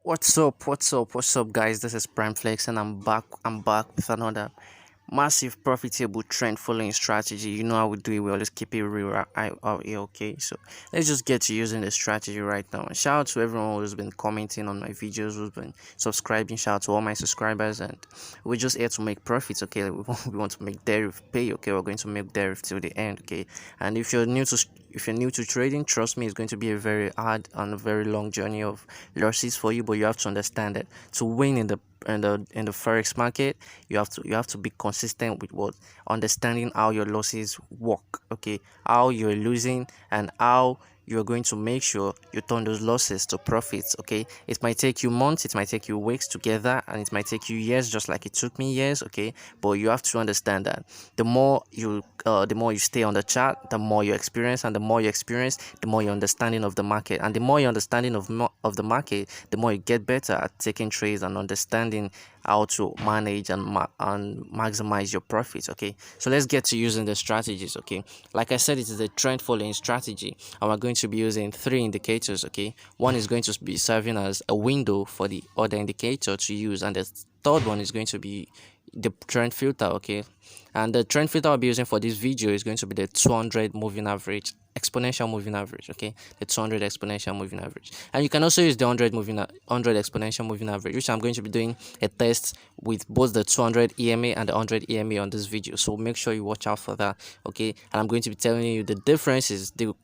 What's up, guys? This is Prime Flex, and I'm back with another massive profitable trend following strategy. You know how we do it. We always keep it real out here, okay? So let's just get to using the strategy right now. And shout out to everyone who's been commenting on my videos, who's been subscribing. Shout out to all my subscribers, and we're just here to make profits, okay? We want to make deriv pay, okay? We're going to make deriv till the end, okay? And if you're new to trading, trust me, it's going to be a very hard and a very long journey of losses for you. But you have to understand that to win in the forex market, you have to be consistent with what understanding how your losses work, okay? How you're losing and how you're going to make sure you turn those losses to profits, okay? It might take you months, it might take you weeks together, and it might take you years, just like it took me years, okay? But you have to understand that the more you stay on the chart, the more you experience, and the more you experience, the more your understanding of the market, and the more your understanding of the market, the more you get better at taking trades and understanding how to manage and maximize your profits, okay? So let's get to using the strategies, okay? Like I said, it is a trend following strategy, and we're going to be using three indicators, okay? One is going to be serving as a window for the other indicator to use, and the third one is going to be the trend filter, okay? And the trend filter I'll be using for this video is going to be the 200 moving average, exponential moving average, okay? The 200 exponential moving average. And you can also use the 100 exponential moving average, which I'm going to be doing a test with both the 200 EMA and the 100 EMA on this video. So make sure you watch out for that, okay? And I'm going to be telling you the differences, the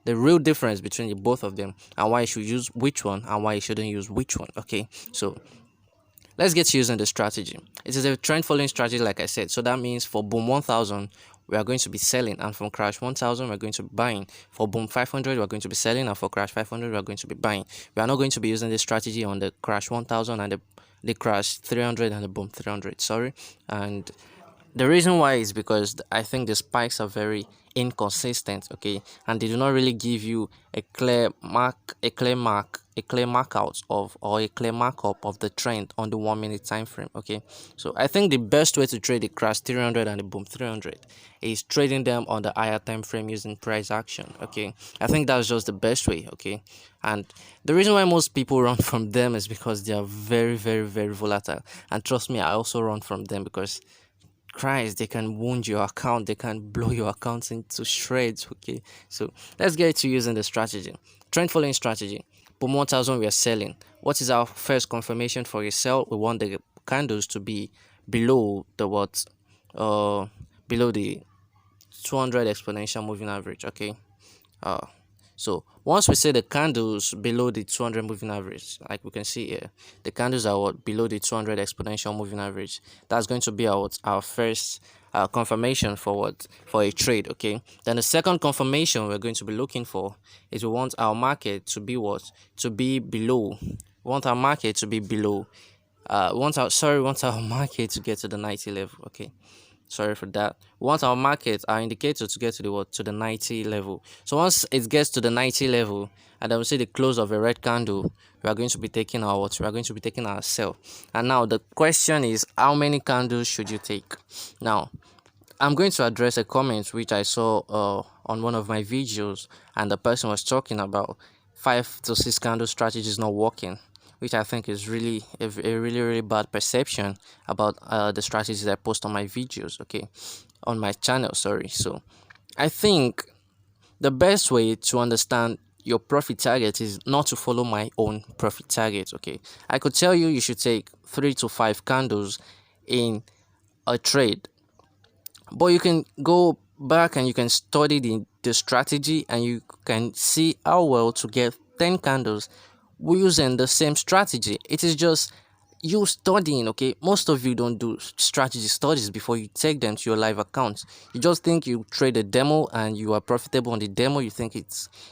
real difference between the both of them, and why you should use which one and why you shouldn't use which one, okay? So let's get using the strategy. It is a trend following strategy, like I said. So that means for boom 1000, we are going to be selling, and from crash 1000, we're going to be buying. For boom 500, we're going to be selling, and for crash 500, we're going to be buying. We are not going to be using this strategy on the crash 1000 and the crash 300 and the boom 300. Sorry. And the reason why is because I think the spikes are very inconsistent, okay, and they do not really give you a clear mark out of, or a clear markup of the trend on the 1 minute time frame, okay. So I think the best way to trade the crash 300 and the boom 300 is trading them on the higher time frame using price action, okay. I think that's just the best way, okay. And the reason why most people run from them is because they are very, very, very volatile, and trust me, I also run from them because Christ, they can wound your account, they can blow your accounts into shreds, okay. So let's get to using the strategy. Trend following strategy. Boom 1000, we are selling. What is our first confirmation for a sell? We want the candles to be below the what, below the 200 exponential moving average, okay. uh so once we see the candles below the 200 moving average, like we can see here, the candles are what, below the 200 exponential moving average. That's going to be our first confirmation for what, for a trade, okay. Then the second confirmation we're going to be looking for is we want our market to be what, to be below. We want our market to be below. We want our market to get to the 90 level, okay. Sorry for that. We want our indicator to get to the what, to the 90 level. So once it gets to the 90 level, and then we see the close of a red candle, we are going to be taking our what, we are going to be taking our sell. And now the question is, how many candles should you take? Now I'm going to address a comment which I saw on one of my videos, and the person was talking about 5 to 6 candle strategies not working, which I think is really a really, really bad perception about the strategies I post on my videos, okay, on my channel. Sorry. So I think the best way to understand your profit target is not to follow my own profit target, okay. I could tell you should take 3 to 5 candles in a trade, but you can go back and you can study the strategy, and you can see how well to get 10 candles using the same strategy. It is just you studying, okay. Most of you don't do strategy studies before you take them to your live account. You just think you trade a demo and you are profitable on the demo. You think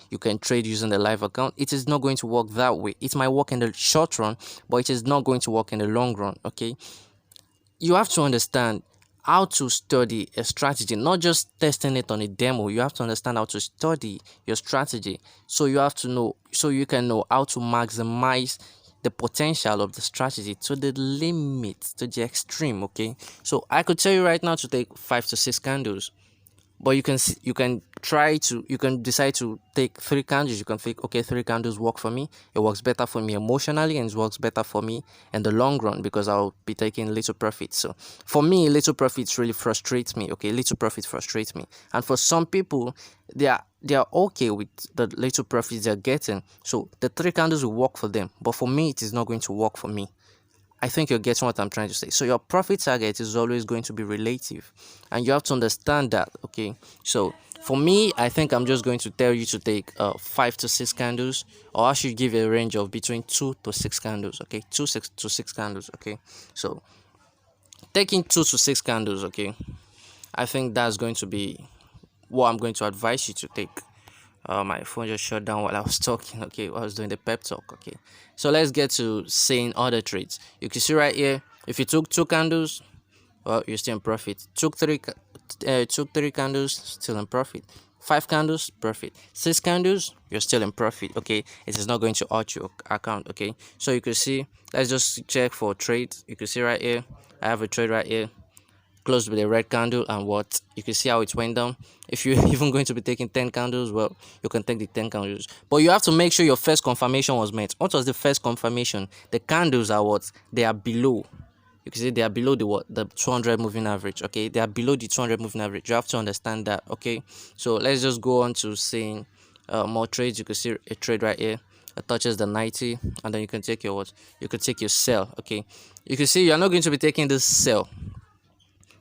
you can trade using the live account. It is not going to work that way. It might work in the short run, but it is not going to work in the long run, okay. You have to understand how to study a strategy, not just testing it on a demo. You have to understand how to study your strategy, so you can know how to maximize the potential of the strategy to the limit, to the extreme, okay. So I could tell you right now to take 5 to 6 candles, But you can try to, you can decide to take three candles. You can think, okay, three candles work for me. It works better for me emotionally, and it works better for me in the long run because I'll be taking little profit. So for me, little profits really frustrates me. Okay, little profit frustrates me, and for some people, they are okay with the little profits they're getting. So the three candles will work for them, but for me, it is not going to work for me. I think you're getting what I'm trying to say. So your profit target is always going to be relative, and you have to understand that. Okay. So for me, I think I'm just going to tell you to take 5 to 6 candles, or I should give you a range of between 2 to 6 candles. Okay, 2 to 6 candles. Okay. So taking 2 to 6 candles. Okay, I think that's going to be what I'm going to advise you to take. My phone just shut down while I was talking. Okay, while I was doing the pep talk. Okay, so let's get to seeing other trades. You can see right here, if you took two candles, well, you're still in profit. Took three candles, still in profit. 5 candles, profit. 6 candles, you're still in profit. Okay, it is not going to hurt your account. Okay, so you can see, let's just check for trades. You can see right here, I have a trade right here, closed with a red candle, and what you can see how it went down. If you're even going to be taking 10 candles, well, you can take the 10 candles, but you have to make sure your first confirmation was met. What was the first confirmation? The candles are what? They are below. You can see they are below the what? The 200 moving average. Okay, they are below the 200 moving average. You have to understand that. Okay, so let's just go on to seeing more trades. You can see a trade right here, it touches the 90, and then you can take your what? You can take your sell. Okay, you can see you're not going to be taking this sell.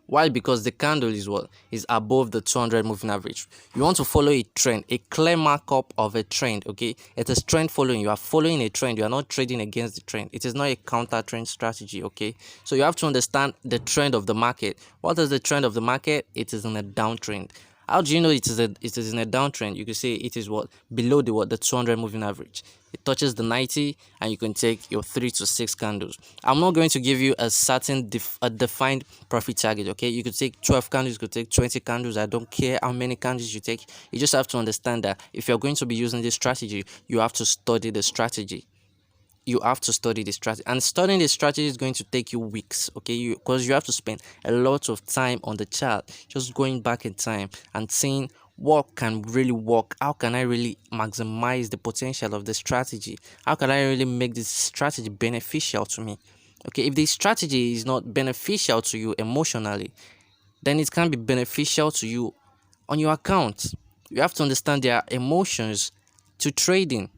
Why? Because the candle is what? Is above the 200 moving average. You want to follow a trend, a clear markup of a trend. Okay, it is trend following. You are following a trend. You are not trading against the trend. It is not a counter trend strategy. Okay, so you have to understand the trend of the market. What is the trend of the market? It is in a downtrend. How do you know it is in a downtrend? You can say it is what? Below the what? The 200 moving average. It touches the 90, and you can take your 3 to 6 candles. I'm not going to give you a certain defined profit target. Okay, you could take 12 candles, you could take 20 candles. I don't care how many candles you take. You just have to understand that if you're going to be using this strategy, you have to study the strategy. You have to study the strategy, and studying the strategy is going to take you weeks. Okay, because you have to spend a lot of time on the chart, just going back in time and seeing what can really work. How can I really maximize the potential of the strategy? How can I really make this strategy beneficial to me? Okay, if the strategy is not beneficial to you emotionally, then it can be beneficial to you on your account. You have to understand there are emotions to trading.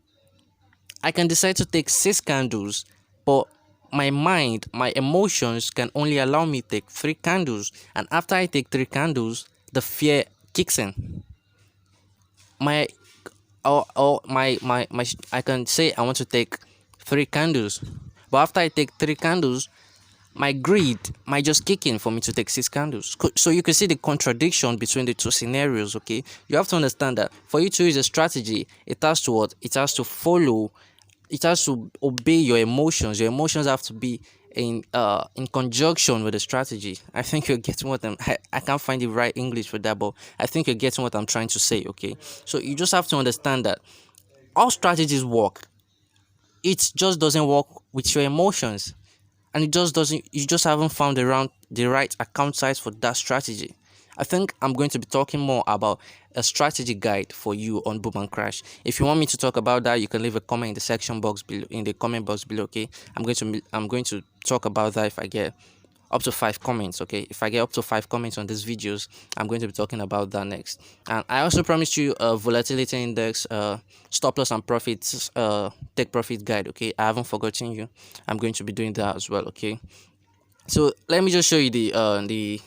I can decide to take 6 candles, but my mind, my emotions can only allow me to take 3 candles. And after I take 3 candles, the fear kicks in. My my I can say I want to take 3 candles, but after I take 3 candles, my greed might just kick in for me to take 6 candles. So you can see the contradiction between the two scenarios. Okay, you have to understand that for you to use a strategy, it has to what? It has to follow, it has to obey your emotions. Your emotions have to be in conjunction with the strategy. I think you're getting what I can't find the right English for that, but I think you're getting what I'm trying to say. Okay, so you just have to understand that all strategies work. It just doesn't work with your emotions, and it just doesn't, you just haven't found around the right account size for that strategy. I think I'm going to be talking more about a strategy guide for you on Boom and Crash. If you want me to talk about that, you can leave a comment in the section box below, in the comment box below. Okay, I'm going to talk about that if I get up to 5 comments. Okay, if I get up to 5 comments on these videos, I'm going to be talking about that next. And I also promised you a volatility index, stop loss and profits, take profit guide. Okay, I haven't forgotten you. I'm going to be doing that as well. Okay, so let me just show you the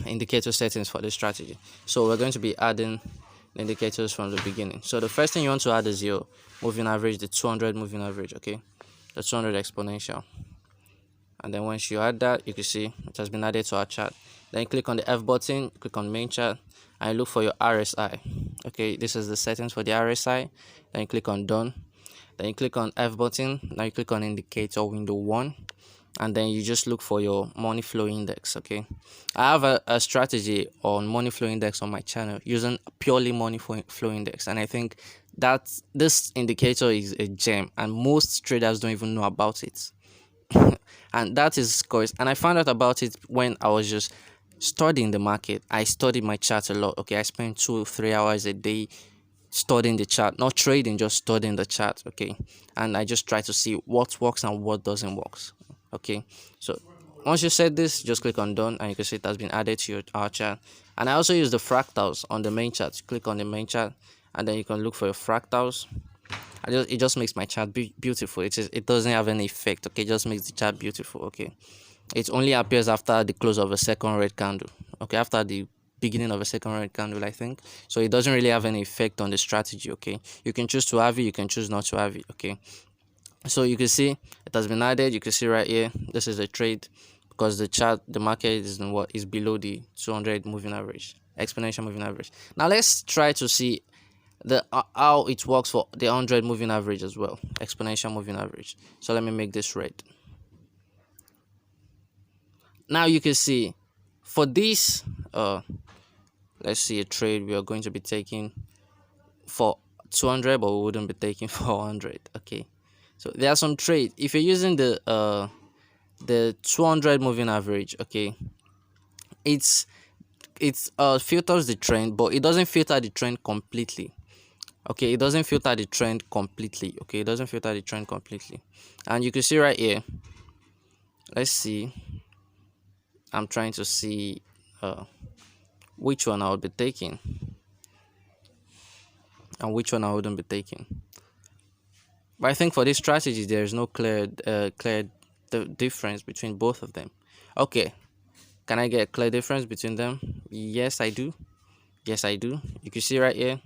indicator settings for this strategy. So we're going to be adding indicators from the beginning. So the first thing you want to add is your moving average, the 200 moving average. Okay, the 200 exponential. And then once you add that, you can see it has been added to our chart. Then you click on the F button, click on main chart, and you look for your RSI. Okay, this is the settings for the RSI. Then you click on done. Then you click on F button. Now you click on indicator window 1, and then you just look for your money flow index. Okay, I have a strategy on money flow index on my channel using purely money flow index, and I think that this indicator is a gem, and most traders don't even know about it. And that is, of course, and I found out about it when I was just studying the market. I study my chart a lot. Okay, I spend 2 or 3 hours a day studying the chart, not trading, just studying the chart. Okay, and I just try to see what works and what doesn't work. Okay, so once you set this, just click on done, and you can see it has been added to our chart. And I also use the fractals on the main chart. Click on the main chart, and then you can look for your fractals. It just makes my chart beautiful. It doesn't have any effect. Okay, it just makes the chart beautiful. Okay, it only appears after the close of a second red candle. Okay, after the beginning of a second red candle, I think. So it doesn't really have any effect on the strategy. Okay, you can choose to have it, you can choose not to have it. Okay, so you can see it has been added. You can see right here, this is a trade, because the market is in what is below the 200 moving average, exponential moving average. Now let's try to see the how it works for the 100 moving average as well, exponential moving average. So let me make this red. Now you can see for this let's see a trade we are going to be taking for 200, but we wouldn't be taking for 100. Okay, so there are some trades if you're using the 200 moving average. Okay, it's filters the trend, but it doesn't filter the trend completely. Okay, it doesn't filter the trend completely. Okay, it doesn't filter the trend completely. And you can see right here, let's see, I'm trying to see which one I would be taking and which one I wouldn't be taking. But I think for this strategy there is no clear difference between both of them. Okay, can I get a clear difference between them? Yes, I do. Yes, I do. You can see right here,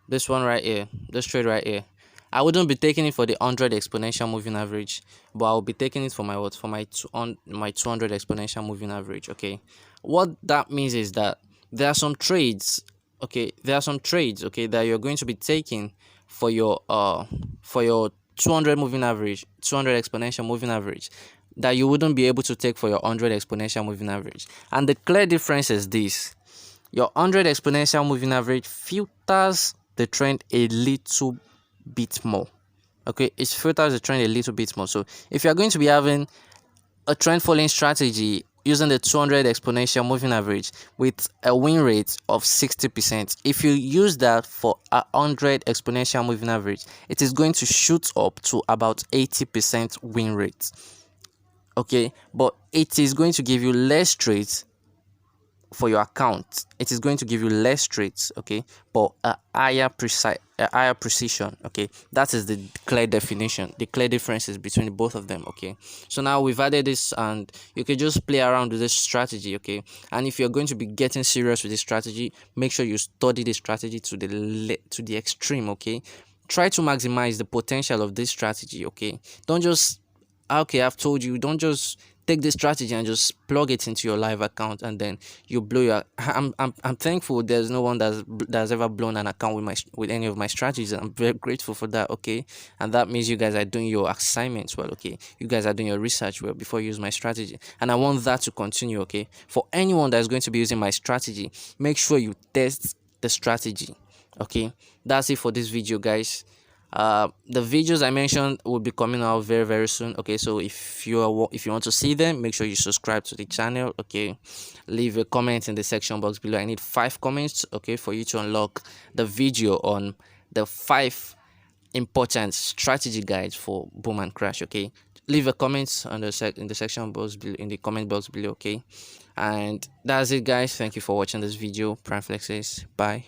this one right here, this trade right here, I wouldn't be taking it for the 100 exponential moving average, but I'll be taking it for my what? For my 200 exponential moving average. Okay, what that means is that there are some trades. Okay, there are some trades. Okay, that you're going to be taking for your 200 moving average, 200 exponential moving average, that you wouldn't be able to take for your 100 exponential moving average. And the clear difference is this: your 100 exponential moving average filters the trend a little bit more. Okay, it filters the trend a little bit more. So if you're going to be having a trend following strategy using the 200 exponential moving average with a win rate of 60%, if you use that for a 100 exponential moving average, it is going to shoot up to about 80% win rate. Okay, but it is going to give you less trades for your account. It is going to give you less trades, okay, but a higher precision. Okay, that is the clear definition, the clear differences between both of them. Okay, so now we've added this, and you can just play around with this strategy. Okay, and if you're going to be getting serious with this strategy, make sure you study the strategy to the extreme. Okay, try to maximize the potential of this strategy. Okay, don't just, okay, I've told you, don't just take this strategy and just plug it into your live account and then you blow your. I'm thankful there's no one that's ever blown an account with any of my strategies. I'm very grateful for that. Okay, and that means you guys are doing your assignments well. Okay, you guys are doing your research well before you use my strategy, and I want that to continue. Okay, for anyone that's going to be using my strategy, make sure you test the strategy. Okay, that's it for this video, guys. The videos I mentioned will be coming out very, very soon. Okay, so if you want to see them, make sure you subscribe to the channel. Okay, leave a comment in the section box below. I need 5 comments, okay, for you to unlock the video on the 5 important strategy guides for boom and crash. Okay, leave a comment on in the section box below, in the comment box below. Okay, and that's it, guys. Thank you for watching this video. Prime Flex says bye.